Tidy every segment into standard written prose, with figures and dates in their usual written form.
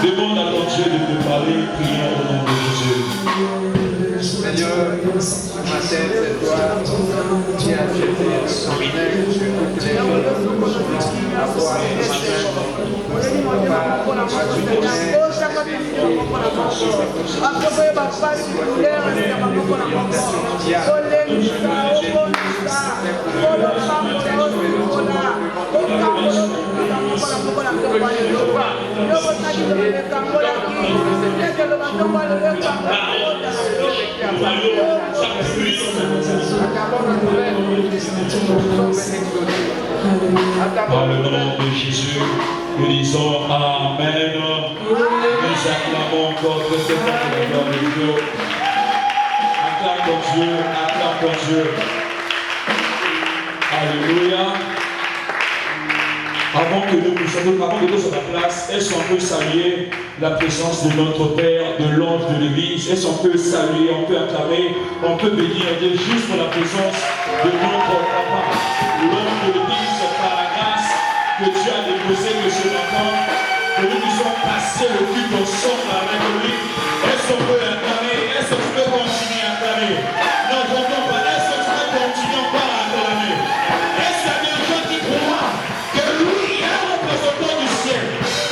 Demande à ton Dieu de te parler, prions au nom de Jésus. Seigneur, ce matin, c'est toi qui as jeté son main sur toutes les choses. Dans le nom de Jésus, nous disons Amen. Nous acclamons encore que c'est la gloire de Dieu. Acclame ton Dieu, acclame ton Dieu. Alléluia. Avant que nous sur la place, est-ce qu'on peut saluer la présence de notre Père, de l'ange de l'Église? Est-ce qu'on peut saluer, on peut acclamer, on peut bénir Dieu juste pour la présence de notre Papa, l'ange de l'Église, par la grâce que Dieu a déposée que ce matin, que nous puissions passer le culte ensemble avec lui. Est-ce qu'on peut acclamer? Est-ce que tu peux continuer à acclamer? Non, je n'entends pas. Est-ce que tu peux continuer encore à acclamer? Est-ce qu'il y a des gens qui croient que lui est un représentant du ciel?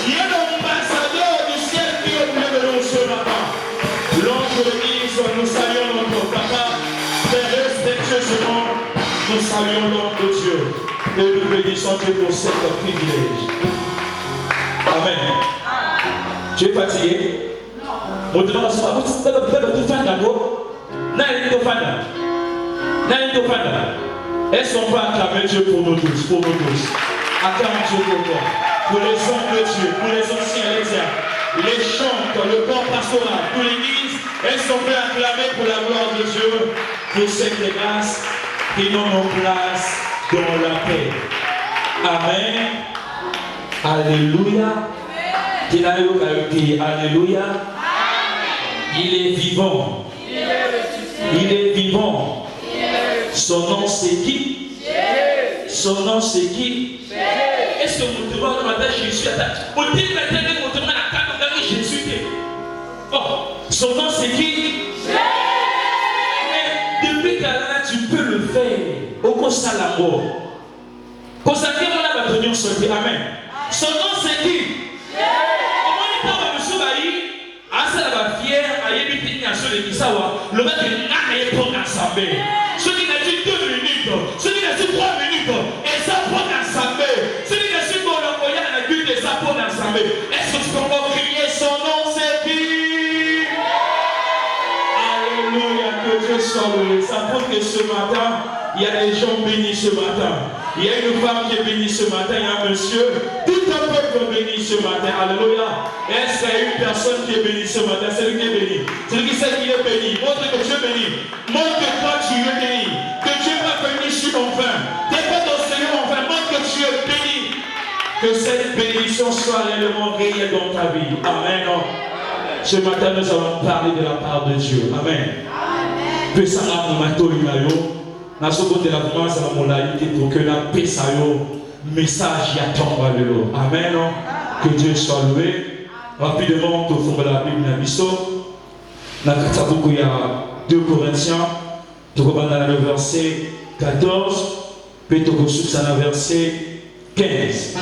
Il est l'ambassadeur du ciel qui est au milieu de nous ce matin. L'ange de l'Église, nous saluons notre Papa, très respectueusement, nous saluons l'homme de Dieu. Et nous bénissons Dieu pour cet privilège. Amen. Tu es fatigué? Non. On te demande ça. Est-ce qu'on peut acclamer Dieu pour nous tous? Pour nous tous. Acclame Dieu pour toi. Pour les hommes de Dieu, pour les anciens les chants, le corps pastoral, pour l'Église. Est-ce qu'on peut acclamer pour la gloire de Dieu, pour cette grâce qui nous place dans la paix. Amen. Alléluia. Alléluia. Il est vivant. Il est vivant. Son nom c'est qui? Son nom c'est qui? Est-ce que vous devez demander à Jésus? Son nom c'est qui? Depuis qu'Allah tu peux le faire. Au Salamo. Consacrez mon âme à ton Dieu sauté. Amen. Son nom c'est qui? Comment il parle de ce bailli? Asa la fière, aïe, bitini à ceux de Kisawa. Le mec est n'aille pour l'assemblée. Ceux qui n'a dit 2 minutes, ceux qui n'a dit 3 minutes, et ça pour l'assemblée. Ceux qui n'a dit pour l'envoyer à la gueule et ça pour l'assemblée. Est-ce que tu peux crier son nom c'est qui? Alléluia, que Dieu soit loué. Ça prouve que ce matin, il y a des gens bénis ce matin. Il y a une femme qui est bénie ce matin, il y a un monsieur. Tout un peuple béni ce matin. Alléluia. Est-ce qu'il y a une personne qui est bénie ce matin? C'est lui qui est béni. C'est lui qui sait qu'il est béni. Montre que tu es béni. Montre que toi tu es béni. Que Dieu va venir sur ton fin. T'es pas dans ce lieu en vain. Montre que tu es béni. Que cette bénédiction soit réellement réelle dans ta vie. Amen. Ce matin, nous allons parler de la part de Dieu. Amen. Que ça va nous mettre au na seconde de la France à mon laïcité pour que la paix soit message y attend. Amen. Que Dieu soit loué. Rapidement, pour faire la Bible na biso. Na katabuku ya 2 Corinthiens, tout comme dans le verset 14, puis tout comme dans le verset 15.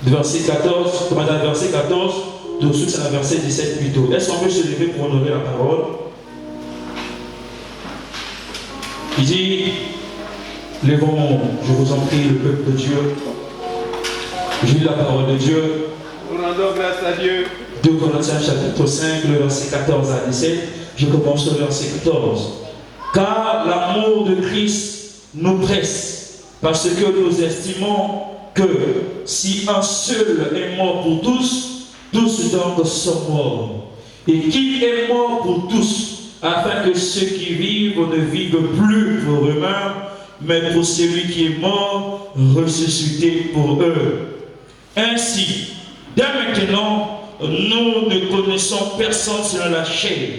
Verset 14, comme dans le verset 14, Dessous, c'est le verset 17 plutôt. Est-ce qu'on peut se lever pour honorer la parole? Il dit, levons, je vous en prie, le peuple de Dieu. Je lis la parole de Dieu. Nous rendons grâce à Dieu. 2 Corinthiens chapitre 5, le verset 14 à 17. Je commence au verset 14. Car l'amour de Christ nous presse, parce que nous estimons que si un seul est mort pour tous, tous donc sont morts. Et qu'il est mort pour tous, afin que ceux qui vivent ne vivent plus pour eux-mêmes, mais pour celui qui est mort, ressuscité pour eux. Ainsi, dès maintenant, nous ne connaissons personne selon la chair.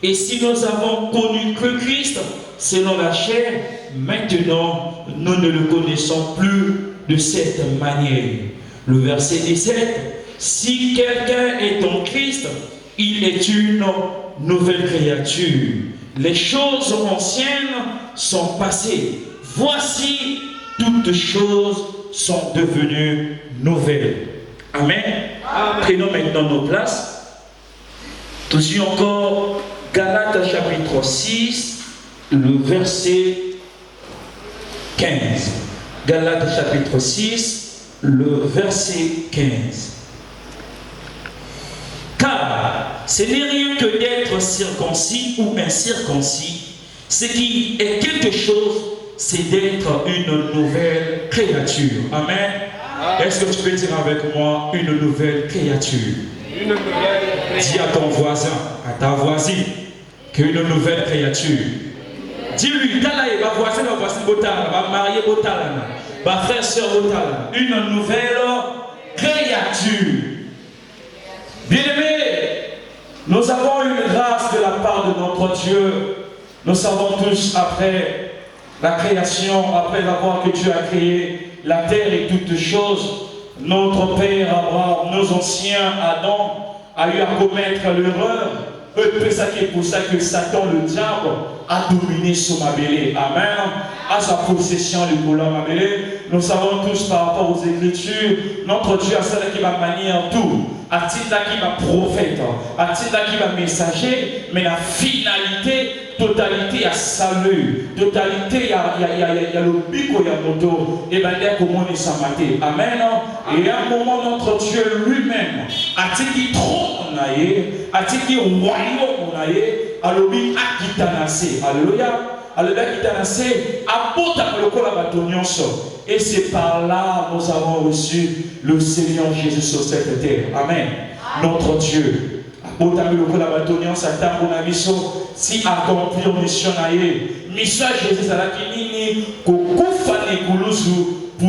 Et si nous avons connu que Christ selon la chair, maintenant, nous ne le connaissons plus de cette manière. Le verset 17, si quelqu'un est en Christ, il est une nouvelle créature. Les choses anciennes sont passées. Voici, toutes choses sont devenues nouvelles. Amen. Amen. Prenons maintenant nos places. Toujours encore, Galates chapitre 6, le verset 15. Galates chapitre 6, le verset 15. Car ce n'est rien que d'être circoncis ou incirconcis. Ce qui est quelque chose, c'est d'être une nouvelle créature. Amen. Est-ce que tu peux dire avec moi une nouvelle créature? Une nouvelle créature. Dis à ton voisin, à ta voisine, qu'une nouvelle créature. Dis-lui, va voisin, va marier, va frère, soeur, une nouvelle créature. Bien-aimés, nous avons une grâce de la part de notre Dieu. Nous savons tous, après la création, après avoir que Dieu a créé la terre et toutes choses, notre père Abraham, nos anciens Adam, a eu à commettre l'erreur. C'est pour ça que Satan, le diable, a dominé sur Mabélé. Amen. À sa possession, le boulot Mabélé. Nous savons tous par rapport aux Écritures, notre Dieu a celle qui va manier tout. A-t-il qui va prophète, a-t-il qui va messager, mais la finalité, totalité à salut, totalité à le bico, il y a moto, et bien là, comment on est samaté. Amen. Et à un moment, notre Dieu lui-même, a-t-il qui trône, a-t-il qui royaume, alors lui a quitté. Alléluia. Alléluia, quitté, a beau le col à batonion. Et c'est par là que nous avons reçu le Seigneur Jésus sur cette terre. Amen. Notre Dieu. Si accompli en mission, mission Jésus à la kinini, pour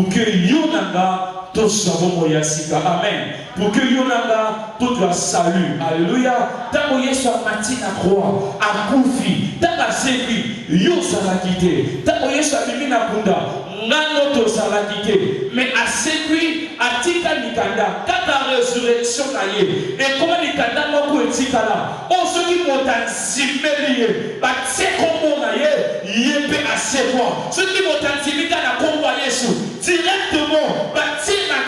que Yonanga tout savons moyasika. Amen. Pour que Yonanga tout la salut. Alléluia. Tant que Yesu a mati na croix, a koufi, tant que c'est lui, yo ça va quitter. Tant que Yesu a mis na bunda, nano to ça va quitter. Mais à c'est lui, a tika nikanda, quand la résurrection naïe, et comment nikanda moko etika là, on se qui montagne simelié, bah c'est comment naïe, yépe à c'est quoi. Ceux qui montagne simika na combat Yesu, directement, bah c'est là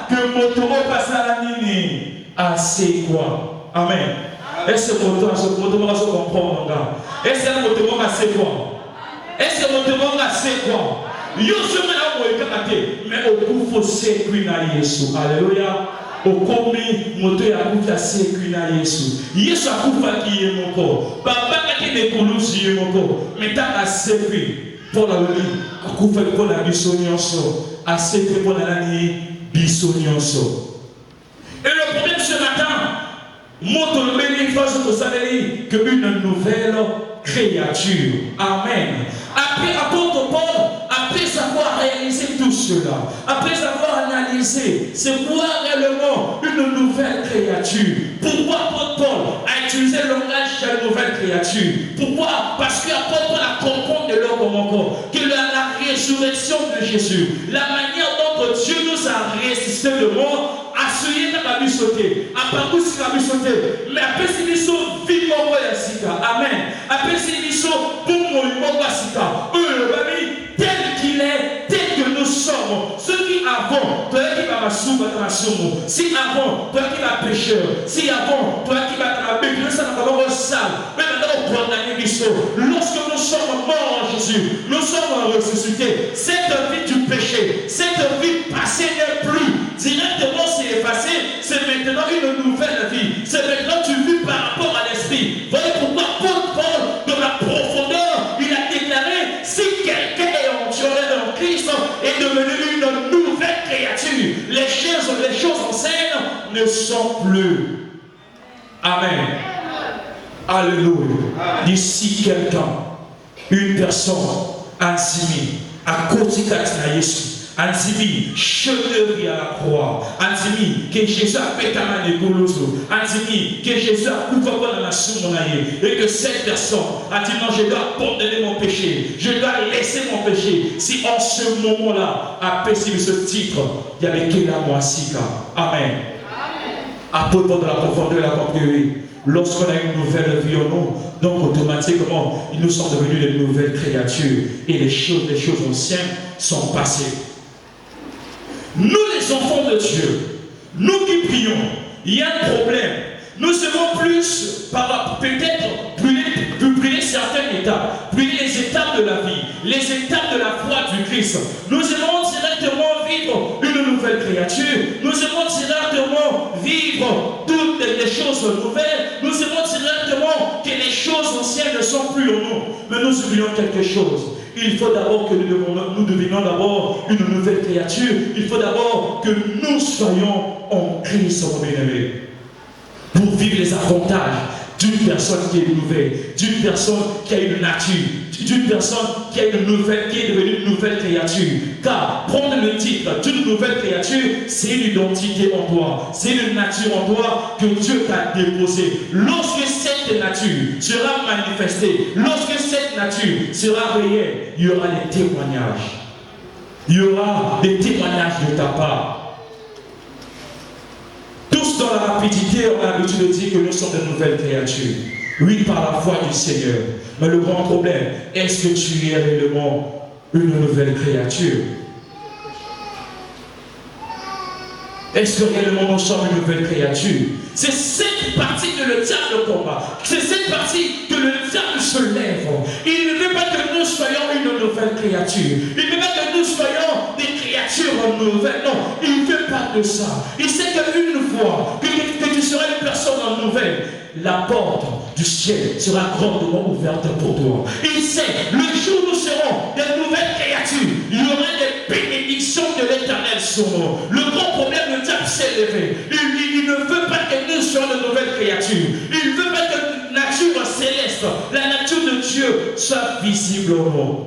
que Motoro passe à la nini. Ah, c'est quoi? Amen. Est-ce que Motoro va se comprendre? Est-ce que Motoro va se quoi? Est-ce que Motoro va se quoi? Yo se met à moi, mais au coup, il faut sécurité à Yesu. Alléluia. Au commis, Moto ya kufa sécurité à Yesu. Yesu a kufa qui est mon corps. Papa qui est pour nous, c'est mon corps. Mais t'as sécurité. Pour la vie, à kufa pour la bisonionso. À sécurité pour la vie. Bisonionso. Et le problème ce matin, montre le bénéfice de sa vie que une nouvelle créature. Amen. Après, apôtre Paul, après avoir réalisé tout cela, après avoir analysé, c'est quoi réellement une nouvelle créature. Pourquoi apôtre Paul a utilisé le langage de la nouvelle créature? Pourquoi? Parce qu'apôtre Paul a compris de l'homme encore que la résurrection de Jésus, la manière dont Dieu nous a ressuscité de mort, a souillé dans la vie sautée, a parcouru sur la vie sautée, mais après c'est une chose vivement sika. Amen. Après c'est une chose pour moi, sika. Tel qu'il est, tel que nous sommes, ceux qui avons, qui va si avant, toi qui vas pécheur, si avant, toi qui vas dans la Bible, ça n'a pas sale, mais maintenant, on condamne l'histoire. Lorsque nous sommes morts en Jésus, nous sommes ressuscités. Cette vie du péché, cette vie passée n'est plus. Directement, c'est effacé. C'est maintenant une nouvelle vie. C'est maintenant tu vis par rapport à l'esprit. Voyez pourquoi Paul, dans la profondeur, il a déclaré si quelqu'un est enduré dans Christ, est devenu une nouvelle créature. Les choses anciennes ne sont plus. Amen. Alléluia. D'ici quelqu'un, une personne, Anzimi, à côté de Jésus, Anzimi, cheveux à la croix, Anzimi, que Jésus a fait à la Goloso, Anzimi, que Jésus a couvert dans la soumonaïe, et que cette personne a dit non, je dois abandonner mon péché, je dois laisser mon péché. Si en ce moment-là, à péché de ce titre, il y avait Kéla Moasika. Amen. Apôtre de la profondeur de la compagnie. Lorsqu'on a une nouvelle vie en nous, donc automatiquement, nous sommes devenus des nouvelles créatures et les choses anciennes sont passées. Nous, les enfants de Dieu, nous qui prions, il y a un problème. Nous aimons plus, peut-être, brûler certaines étapes, brûler les étapes de la vie, les étapes de la foi du Christ. Nous aimons directement vivre une nouvelle créature. Nous aimons directement vivre toutes les choses nouvelles. Nous aimons directement que les choses anciennes ne sont plus en nous. Mais nous oublions quelque chose. Il faut d'abord que nous devenions d'abord une nouvelle créature. Il faut d'abord que nous soyons en Christ, mon bien-aimé, pour vivre les avantages d'une personne qui est nouvelle, d'une personne qui a une nature, d'une personne qui est devenue une nouvelle créature. Car prendre le titre d'une nouvelle créature, c'est une identité en toi, c'est une nature en toi que Dieu t'a déposée. Lorsque cette nature sera manifestée, lorsque cette nature sera réelle, il y aura des témoignages. Il y aura des témoignages de ta part. Tous dans la rapidité, on a l'habitude de dire que nous sommes de nouvelles créatures. Oui, par la foi du Seigneur. Mais le grand problème, est-ce que tu es réellement une nouvelle créature? Est-ce que réellement nous sommes une nouvelle créature? C'est cette partie que le diable combat. C'est cette partie que le diable se lève. Il ne veut pas que nous soyons une nouvelle créature. Il ne veut pas que nous soyons des créatures nouvelles. Non, il ne veut pas de ça. Il sait qu'une fois que tu seras une personne nouvelle, la porte du ciel sera grandement ouverte pour toi. Il sait, le jour où nous serons des nouvelles créatures, il y aura des bénédictions de l'Éternel sur nous. Le grand problème, le diable s'est levé. Il ne veut pas que nous soyons de nouvelles créatures. Il ne veut pas que la nature céleste, la nature de Dieu soit visible en nous.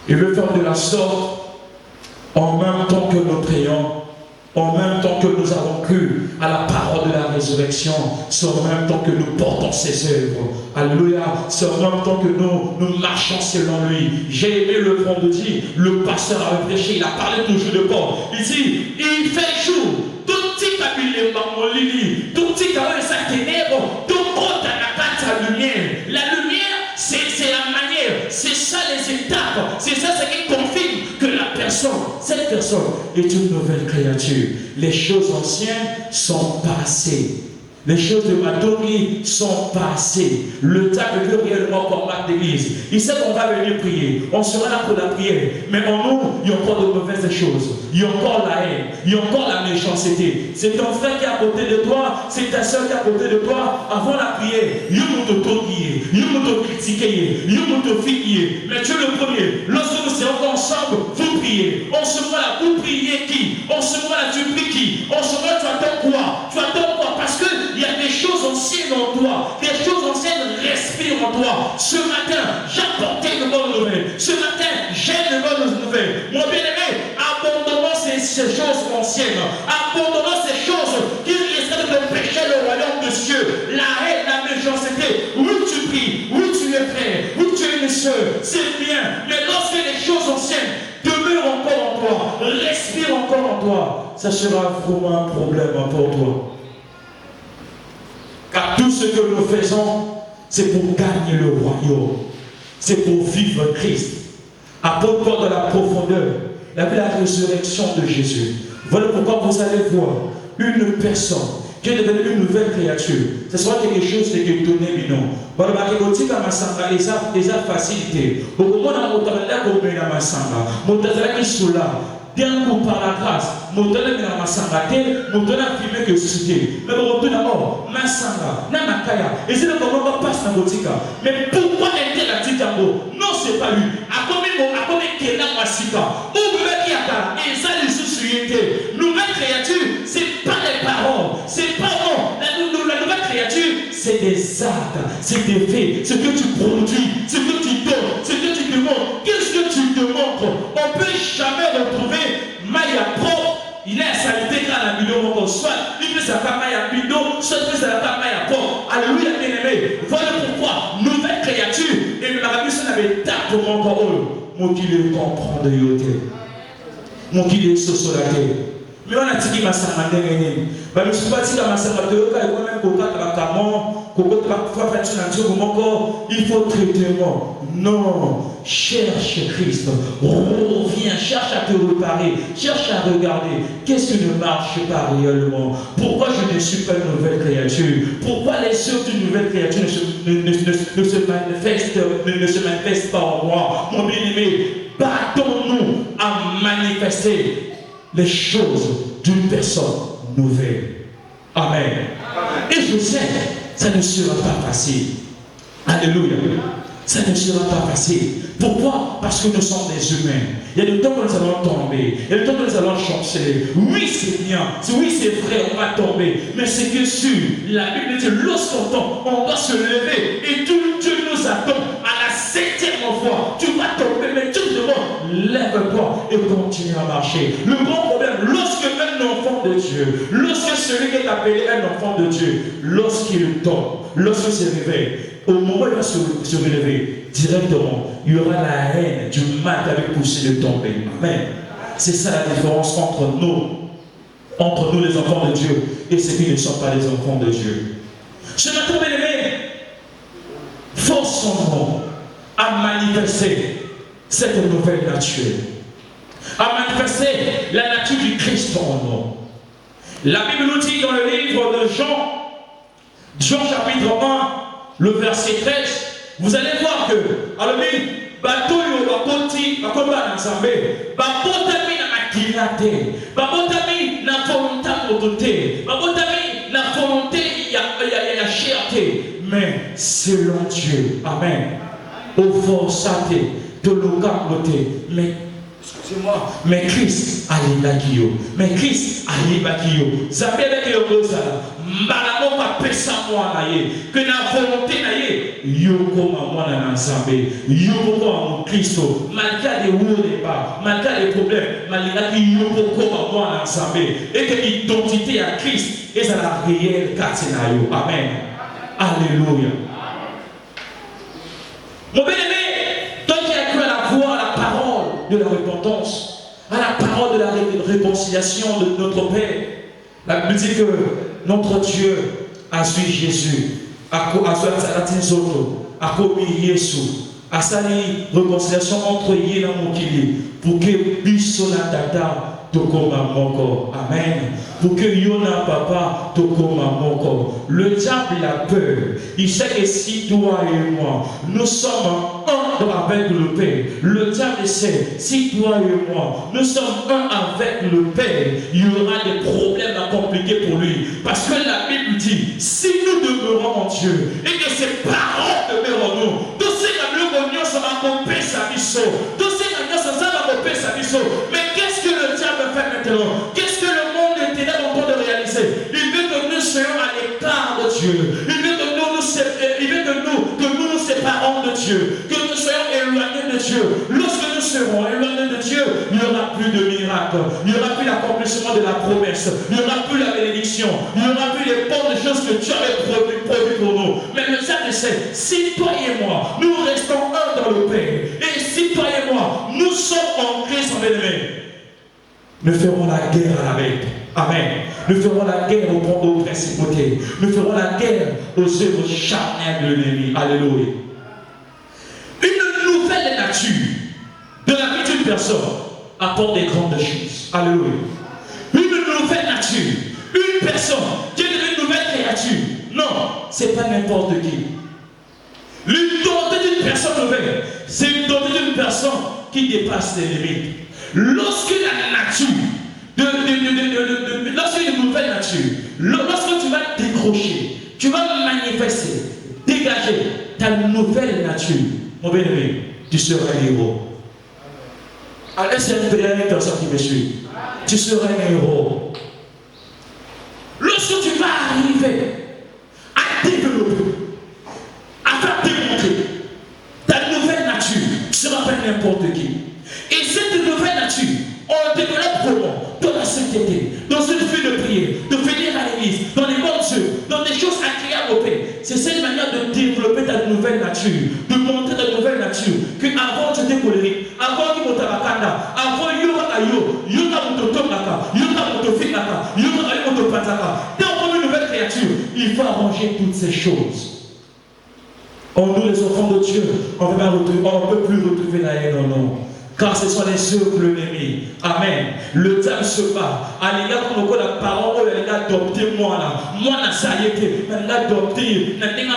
Il veut faire de la sorte, en même temps que nous prions, en même temps que nous avons cru à la parole de la résurrection, c'est en même temps que nous portons ses œuvres. Alléluia. C'est en même temps que nous marchons selon lui. J'ai aimé le vendredi, le pasteur a prêché, il a parlé toujours de Paul. Il dit, il fait jour, tout petit cabinet mon lili, tout petit cabinet sa ténèbre, tout haut n'a pas ta lumière. La lumière, c'est la manière, c'est ça les étapes, c'est ça ce qui confirme que la personne, cette personne est une nouvelle créature. Les choses anciennes sont passées. Les choses de Madomi sont passées. Le diable veut réellement combattre l'église. Il sait qu'on va venir prier. On sera là pour la prière. Mais en nous, il y a encore de mauvaises choses. Il y a encore la haine. Il y a encore la méchanceté. C'est ton frère qui est à côté de toi. C'est ta soeur qui est à côté de toi. Avant la prière, il y a un critiquer. Il y a un mais tu es le premier. Lorsque nous serons ensemble, vous priez. En ce moment-là, vous priez qui? En ce moment-là, tu pries qui? En ce moment-là, tu attends quoi? Tu attends quoi? Parce que il y a des choses anciennes en toi. Des choses anciennes respirent en toi. Ce matin, j'apportais une bonne nouvelle. Ce matin, j'ai une bonne nouvelle. Mon bien-aimé, abandonnons ces choses anciennes. Abandonnons ces choses qui risquent de pécher le royaume de Dieu. La haine, la méchanceté. Oui, tu pries. Oui, tu es frère. Oui, tu es une soeur. C'est bien. Mais lorsque les choses anciennes demeurent encore en toi, respirent encore en toi, ça sera vraiment un problème pour toi. Car tout ce que nous faisons, c'est pour gagner le royaume. C'est pour vivre Christ. Apôtre Paul de la profondeur, la résurrection de Jésus. Voilà pourquoi vous allez voir une personne qui est devenue une nouvelle créature. Ce sera quelque chose de donné, mais non. Voilà, les a facilité. Au moment où on a masanga, bien coup par la grâce, Montana na masanga te, Montana filmé que cité. Mais on retourne d'abord, masanga, na makaya. Et c'est le moment où on passe dans botika. Mais pourquoi était la petite amour? Non, c'est pas lui. À combien qu'il est là, masika. Où veut qui a et ça les sociétés. Nouvelle créature, c'est pas les paroles, c'est pas non. La nouvelle créature, c'est des actes, c'est des faits, ce que tu produis, ce que tu donnes, ce que tu demandes. Qu'est-ce que tu demandes? On ne peut jamais retrouver Maya propre. Il est à salité quand la vidéo on soit il peut s'appeler Maya vidéo, soit il peut s'appeler Maya propre. Alléluia, bien-aimé. Voilà pourquoi, nouvelle créature, et le marabout n'avait pas pour mon corps. Mon qui le comprend de yoté. Mon qui le sosolaté. Mais on a dit qu'il m'a samandé. Mais je ne suis pas dit qu'il m'a samandé. Il faut traitement. Non. Cherche Christ. Reviens. Cherche à te réparer. Cherche à regarder. Qu'est-ce qui ne marche pas réellement? Pourquoi je ne suis pas une nouvelle créature? Pourquoi les œuvres d'une nouvelle créature ne se manifestent pas en moi? Mon bien-aimé, battons-nous à manifester les choses d'une personne nouvelle. Amen. Et je sais, ça ne sera pas facile. Alléluia. Ça ne sera pas facile. Pourquoi? Parce que nous sommes des humains. Il y a des temps où nous allons tomber. Il y a des temps où nous allons chanceler. Oui, c'est bien. Oui, c'est vrai, on va tomber. Mais c'est que sûr, la Bible dit, lorsqu'on tombe, on doit se lever. Et Dieu nous attend à la 7e fois. Tu vas tomber, mais tu te demandes, lève-toi et continue à marcher. Le grand problème, lorsque un enfant de Dieu, lorsque celui qui est appelé un enfant de Dieu, lorsqu'il tombe, lorsqu'il se réveille, au moment où il va se relever, directement, il y aura la haine du mal qui avait poussé de tomber. Amen. C'est ça la différence entre nous les enfants de Dieu, et ceux qui ne sont pas les enfants de Dieu. Ce matin, bien aimé, forçons-nous à manifester cette nouvelle nature, à manifester la nature du Christ en nous. La Bible nous dit dans le livre de Jean chapitre 1, le verset 13, vous allez voir que, alors, batoyo bakoti bakomba na Nzambe babotami na makila te babotami na volonté motote babotami na volonté ya chair te, mais selon Dieu. Amen. Au forçate de l'okambote, mais excusez-moi, mais Christ alibakio, mais Christ alibakio. Nzambe avec yokosala mbalamo pa pesa mwana ye que na volonté na ye yokoma mwana na Nzambe yokoma Kristo malgré des hauts et bas, malgré les problèmes, malgré yokoma mwana na Nzambe et que l'identité à Christ est la réelle katenayo. Amen. Alléluia. Mon bien-aimé, toi qui as cru à la voix, à la parole de la repentance, à la parole de la réconciliation de notre Père, la Bible dit que notre Dieu a suivi Jésus, a commis Jésus, a sali réconciliation entre Yé et Mokili, pour que Bissona Tata tokoma moko. Amen. Pour que Yona Papa tokoma moko. Le diable a peur. Il sait que si toi et moi, nous sommes un avec le Père. Le diable sait, si toi et moi, nous sommes un avec le Père, il y aura des problèmes à compliquer pour lui. Parce que la Bible dit, si nous demeurons en Dieu et que ses paroles demeurent en nous, tous ces camions sont accompagnés sa mission. Tous ces camions sont accompagnés sa mission. Mais qu'est-ce que le diable fait maintenant? Qu'est-ce que le monde est là en train de réaliser? Il veut que nous soyons à l'écart de Dieu. Il veut que nous nous séparons de Dieu. Que nous soyons éloignés de Dieu. Lorsque nous serons éloignés de Dieu, il n'y aura plus de miracles. Il n'y aura plus l'accomplissement de la promesse. Il n'y aura plus la bénédiction. Il n'y aura plus les bonnes choses que Dieu avait produit pour nous. Mais le diable sait, si toi et moi, nous restons un dans le Père, et si toi et moi, nous sommes en Christ en bien-aimé, nous ferons la guerre à la bête. Amen. Nous ferons la guerre aux principautés. Nous ferons la guerre aux œuvres charnelles de l'ennemi. Alléluia. Une nouvelle nature de la vie d'une personne apporte des grandes choses. Alléluia. Une nouvelle nature. Une personne qui est une nouvelle créature. Non, c'est pas n'importe qui. Une dotée d'une personne nouvelle, c'est une dotée d'une personne qui dépasse les limites. Lorsque la nature, lorsque une nouvelle nature, lorsque tu vas décrocher, tu vas manifester, dégager ta nouvelle nature, mon bien-aimé, tu seras un héros. Alors, est-ce qu'il y a une personne qui me suit? Tu seras un héros. Lorsque tu vas arriver à développer, à faire démontrer ta nouvelle nature, tu ne seras pas n'importe qui. Et cette nouvelle nature, on le développe comment? Dans la sainteté, dans une vie de prière, de venir à l'église, dans les bonnes œuvres, dans des choses agréables au Père. C'est cette manière de développer ta nouvelle nature, de montrer ta nouvelle nature. Qu'avant tu étais colérique, avant tu étais bakanda, avant tu étais mototomaka, tu étais motofitaka, tu étais motopataka. Dès qu'on prend une nouvelle créature, il faut arranger toutes ces choses. Nous, les enfants de Dieu, on ne peut plus retrouver la haine en nous. Car ce sont les œuvres de l'ennemi. Amen. Le diable se bat. Allez, là, quand on a la parole, on a adopté moi là. Moi, ça y est, on a adopté. Amen.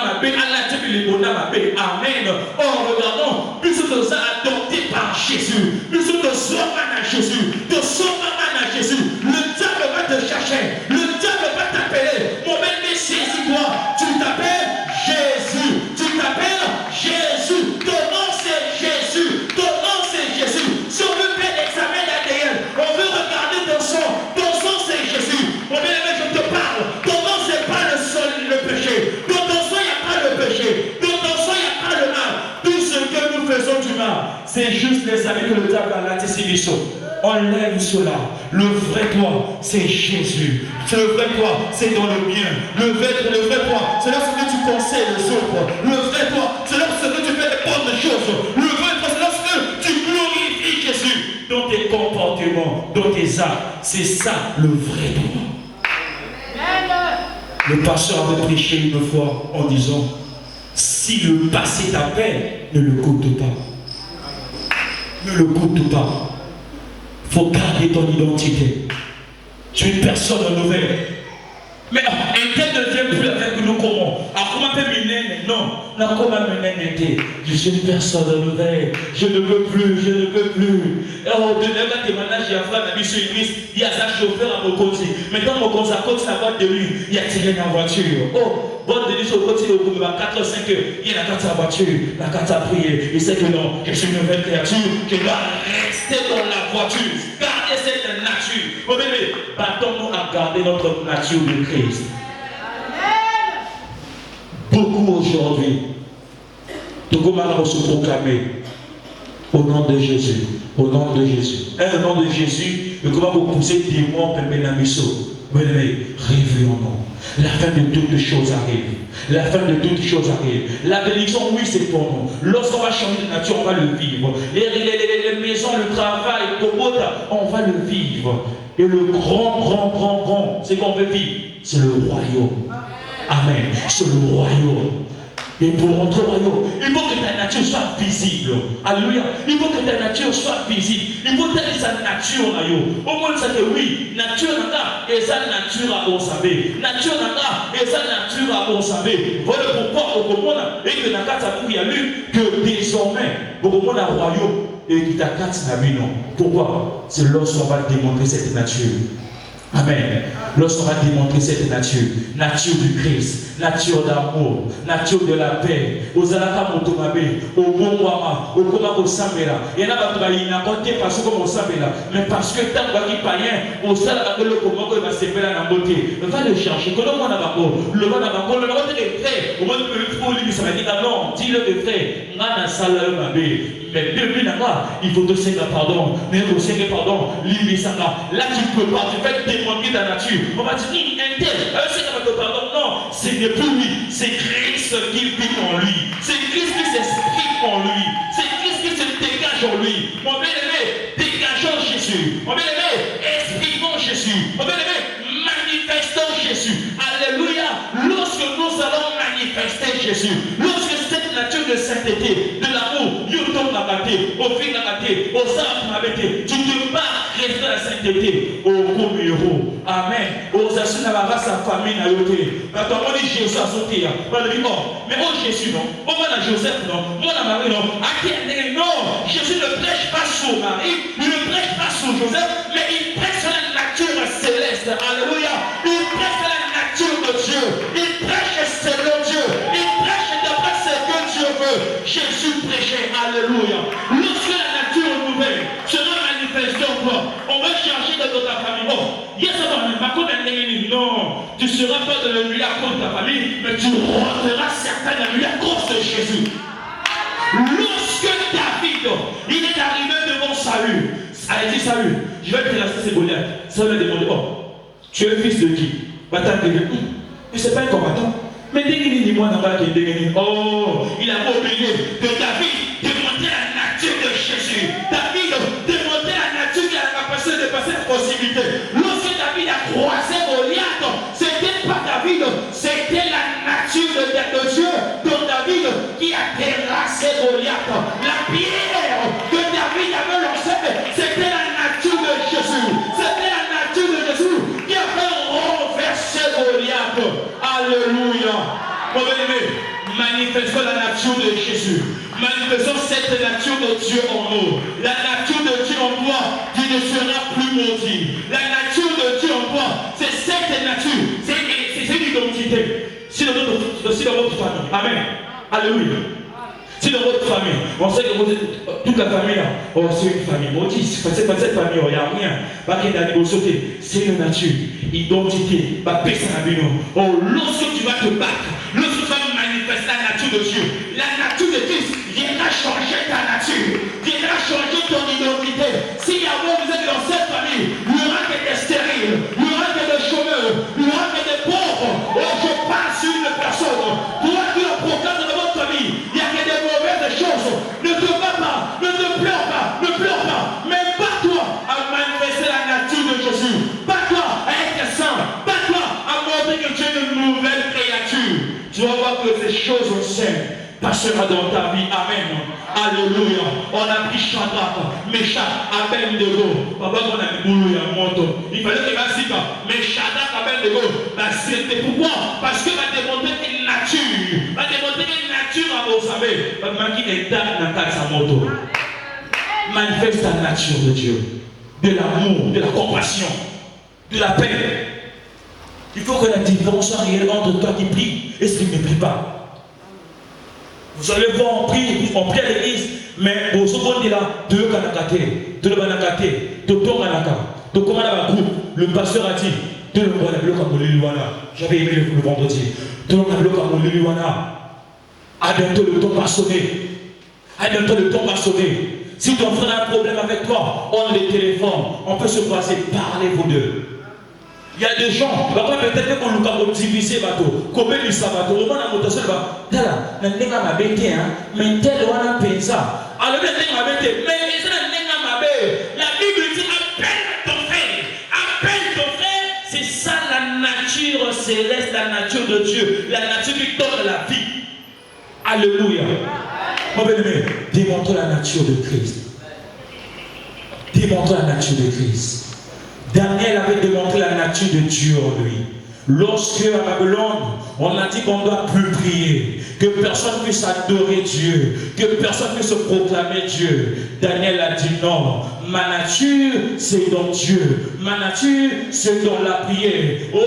Oh, regardons, plus nous sommes adoptés par Jésus. Plus nous sommes à Jésus. Nous sommes à Jésus. Le diable va te chercher. Le diable va t'appeler. Mon bébé, saisis-toi. Tu t'appelles Jésus. Tu t'appelles Jésus. Ton nom, c'est Jésus. Ton nom, c'est Jésus. Si on veut faire l'examen d'ADN, on veut regarder ton sang. Ton sang, c'est Jésus. Mon bien-aimé, je te parle. Ton nom, c'est pas le péché. Dans ton sang, il n'y a pas le péché. Dans ton sang, il n'y a pas le mal. Tout ce que nous faisons du mal, c'est juste les amis que le diable a laissé. Enlève cela. Le vrai toi, c'est Jésus. Le vrai toi, c'est dans le bien. Le vrai toi, c'est lorsque tu conseilles les autres. Le vrai toi, c'est lorsque tu fais les bonnes choses. Le vrai toi, c'est lorsque tu glorifies Jésus dans tes comportements, dans tes actes. C'est ça le vrai toi. Le pasteur avait prêché une fois en disant: si le passé t'appelle, ne le goûte pas. Ne le goûte pas. Il faut garder ton identité. Tu es une personne nouvelle. Mais elle ne devient plus avec nous comment? Comment peut mener? Non. Comment mener? Je suis une personne nouvelle. Je ne veux plus. Je ne veux plus. Oh, de même témoignage, il y a frère Nabi sur l'église. Il y a un chauffeur à mon côté. Maintenant, mon côté, à cause de sa boîte de nuit, il y a tiré dans la voiture. Oh, boîte de nuit sur le côté, il y a 4 ou 5 heures. Il y a la carte à la voiture, la carte à prier. Il sait que non, je suis une nouvelle créature. Je dois rester dans la voiture. Garder cette nature. Oh bébé, battons-nous à garder notre nature de Christ. Beaucoup aujourd'hui, tout va se proclamer au nom de Jésus. Au nom de Jésus. Et au nom de Jésus, le comment vous poussez démons pour Benamiso. Réveillons-nous. La fin de toutes choses arrive. La fin de toutes choses arrive. La bénédiction, oui, c'est pour nous. Lorsqu'on va changer de nature, on va le vivre. Les maisons, le travail, on va le vivre. Et le grand, c'est qu'on veut vivre. C'est le royaume. Amen. C'est le royaume. Et pour rentrer au royaume, il faut que ta nature soit visible. Alléluia. Il faut que ta nature soit visible. Il faut que sa nature. Au moins, ça que oui, nature n'a pas, et sa nature a observé. Nature n'a pas, et sa nature a observé. Voilà pourquoi au Commune, et que n'a pas il y a lu que désormais, au Commune, un royaume, et qui t'a quatre non. Pourquoi? C'est lorsqu'on va démontrer cette nature. Amen. Lorsqu'on va démontrer cette nature, nature du Christ, nature d'amour, nature de la paix, aux alaka motomabe, au bon wama, au koma ko sambela. Il y en a pas qui n'a pas parce que comme sambela, mais parce que tant qu'il païen, au sala que le comment que va se faire la beauté. Va le chercher. Que le monde a pas le monde a pas le monde est prêt. Au monde que faut lui ça va dire non, dis-le de frère, ngana sala mabe. Mais depuis là, il faut te faire pardon. Mais te faire pardon, l'immisaka. Là tu peux pas, tu fais démontrer ta nature. On va dire, c'est que te pardon. Non, ce n'est plus lui, c'est Christ qui vit en lui. C'est Christ qui s'exprime en lui. C'est Christ qui se dégage en lui. Mon bien-aimé, dégageons Jésus. Mon bien-aimé, exprimons Jésus. Mon bien-aimé, manifestons Jésus. Alléluia. Lorsque nous allons manifester Jésus, lorsque cette nature de sainteté, de l'amour, nous tombe la bataille. Nakate, au fin Nakate, au Saint-Mabete, tu ne pas rester dans la sainteté, au Komiro. Amen. Aux Asuna la race sa famille n'a yoté. Maintenant, on dit Jésus a sauté. Mais oh Jésus, non. Oh, moi, Joseph, non. Moi, Marie, non. Non. Jésus ne prêche pas sur Marie, il ne prêche pas sur Joseph, mais il prêche sur la nature céleste. Alléluia. Il prêche sur la nature de Dieu. Il prêche selon Dieu. Il prêche d'après ce que Dieu veut. Jésus prêchait. Alléluia. Lorsque la nature nouvelle sera manifestée en toi, on va chercher dans ta famille. Oh, non, tu ne seras pas de l'ennemi à cause de ta famille, mais tu rentreras certains ennemis à cause de Jésus. Lorsque David, il est arrivé devant Saül, a dit Saül, je vais te lancer ces Goliath. Saül a demandé, oh, tu es fils de qui? Mais c'est pas un combattant. Mais dis-moi, oh, il a oublié que David demandait la nature de Jésus. David demandait la nature qui a la capacité de passer la possibilité. Lorsque David a croisé Goliath, c'était pas David, c'était la nature de Dieu dont David qui a terrassé Goliath. La pierre que David avait lancée, c'était la nature de Jésus. C'était la nature de Jésus qui a fait renverser Goliath. Alléluia. Mon bien-aimé, manifestons la nature de Jésus. Manifestons cette nature de Dieu en nous. La nature de Dieu en toi, tu ne seras plus maudit. La nature de Dieu en toi, c'est cette nature. C'est une identité. C'est dans votre famille. Amen. Alléluia. C'est dans votre famille. On sait que vous êtes, toute la famille, oh, c'est une famille maudite. C'est pas cette famille, il n'y a rien. C'est une nature. Identité. Oh, lorsque tu vas te battre, lorsque tu vas manifester la nature de Dieu, la nature de Christ viendra changer ta nature, viendra changer ton identité. Si avant vous êtes dans cette famille, il n'y aura que des stériles, il n'y aura que des chômeurs, il n'y aura que des pauvres. Oh, je parle sur une personne. Toi qui le proclame dans votre famille, il n'y a que des mauvaises choses. Ne te bats pas, ne te pleure pas, ne pleure pas. Mais bats-toi à manifester la nature de Jésus. Bats-toi à être saint. Bats-toi à montrer que tu es une nouvelle créature. Tu vas voir que ces choses saines passera dans ta vie. Amen. Alléluia. On a pris Shadrach, Meshach, Abednego. Papa, on a mis boulot et moto. Il fallait que Basika, mais Shadrach, Abednego, c'était pourquoi? Parce que va démontrer une nature. Va démontrer une nature à vous savez. Va manquer une date dans ta moto. Manifeste la nature de Dieu. De l'amour, de la compassion, de la paix. Il faut que la différence soit réelle entre toi qui prie et celui qui ne prie pas. Vous allez voir, on prie à l'église, mais au second là, deux kanakate, deux banakate, deux tonganaka, deux commandants groupe. Le pasteur a dit, deux le bloc à Moliluana. J'avais aimé le vendredi. Deux le bloc à Moliluana. À bientôt le temps va sonner. À bientôt le temps va sonner. Si ton frère a un problème avec toi, on les téléphone, on peut se croiser, parlez vous deux. Il y a des gens, peut-être qu'on nous a divisé bateau, comme il s'abateau, on a monté sur le bateau, mais tel on a payé ça. Alors, mais la Bible dit appelle ton frère, c'est ça la nature céleste, la nature de Dieu, la nature qui donne la vie. Alléluia. Mon bien-aimé, démontre la nature de Christ. Démontre la nature de Christ. Daniel avait démontré la nature de Dieu en lui. Lorsque à Babylone, on a dit qu'on ne doit plus prier, que personne puisse adorer Dieu, que personne puisse proclamer Dieu, Daniel a dit non, ma nature c'est dans Dieu, ma nature c'est dans la prière. Oh,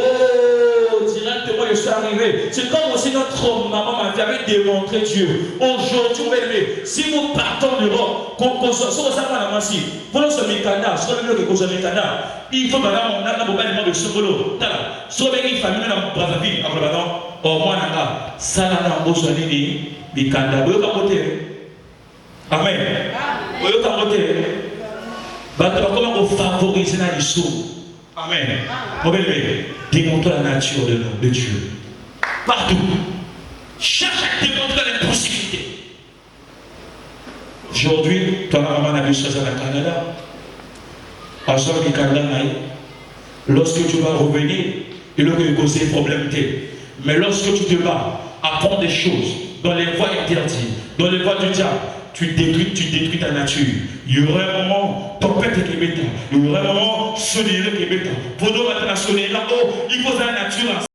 directement je suis arrivé. C'est comme aussi notre maman m'avait démontré Dieu. Aujourd'hui, si nous partons d'Europe, il faut maintenant on a un moment de solo. Sur les familles dans Brazzaville, au moins ça n'a pas besoin de Bikanda. Amen. Comment on favorise la l'histoire? Amen. Démontre la nature de Dieu. Partout. Cherche à démontrer les possibilités. Aujourd'hui, toi, maman a vu ça au Canada. À ce Canada, lorsque tu vas revenir, il faut que causer problème. Mais lorsque tu te bats, apprends des choses dans les voies interdites, dans les voies du diable, tu détruis ta nature. Il y aura un moment, ton père qui est il y aura un moment, sonner qui est pendant la sonner là-haut, il faut la nature.